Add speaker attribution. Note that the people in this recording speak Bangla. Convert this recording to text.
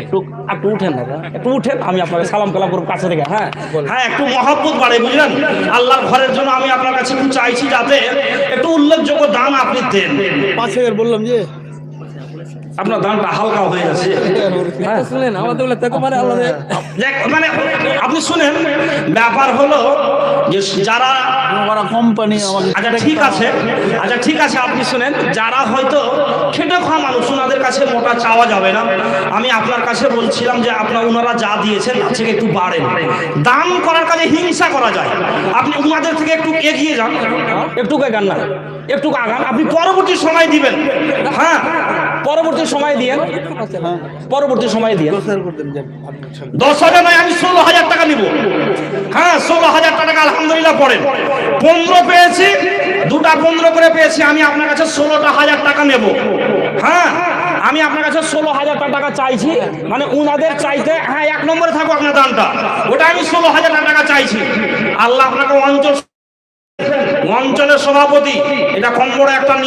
Speaker 1: একটু একটু উঠেন না, একটু উঠেন, আমি আপনাকে সালাম কালাম করব কাছে থেকে। হ্যাঁ
Speaker 2: হ্যাঁ, একটু মহব্বত বাড়ে, বুঝলেন? আল্লাহর ঘরের জন্য আমি আপনার কাছে একটু চাইছি, যাতে একটু উল্লেখযোগ্য দান আপনি দেন।
Speaker 3: 5,000 বললাম যে
Speaker 2: আপনার দানটা হালকা হয়ে যাচ্ছে।
Speaker 1: হ্যাঁ
Speaker 3: শুনেন আমাদের বলে তাকে মানে আল্লাহ
Speaker 2: মানে আপনি শুনেন, ব্যাপার হলো যে যারা
Speaker 3: কোম্পানি আমাদের
Speaker 2: আচ্ছা ঠিক আছে, আচ্ছা ঠিক আছে, আপনি শুনেন, যারা হয়তো খেটে খাওয়া মানুষ, ওনাদের কাছে মোটা চাওয়া যাবে না। আমি আপনার কাছে বলছিলাম যে ওনারা যা দিয়েছেন তার থেকে একটু বাড়েন। দান করার কাজে হিংসা করা যায়, আপনি ওনাদের থেকে একটু এগিয়ে যান,
Speaker 1: একটু গান না, একটু আগান,
Speaker 2: আপনি পরবর্তী সময় দিবেন। হ্যাঁ,
Speaker 1: পরবর্তী সময় দিয়েন, পরবর্তী সময় দিয়েন।
Speaker 2: 10,000 নয়, আমি 16,000 টাকা নিব। হ্যাঁ, 16,000 টাকা আলহামদুলিল্লাহ পড়েন। 15 পেয়েছি, দুটা 15 করে পেয়েছি, আমি আপনার কাছে 16,000 টাকা নেব। হ্যাঁ,
Speaker 1: আমি আপনার কাছে 16,000 টাকা চাইছি, মানে উনাদের চাইতে।
Speaker 2: হ্যাঁ, 1 নম্বরে থাকবো আপনার দানটা, ওটা আমি 16,000 টাকা চাইছি। আল্লাহ আপনাকে অঞ্চলের সভাপতি, এটা কম বড় একটা নিয়ম।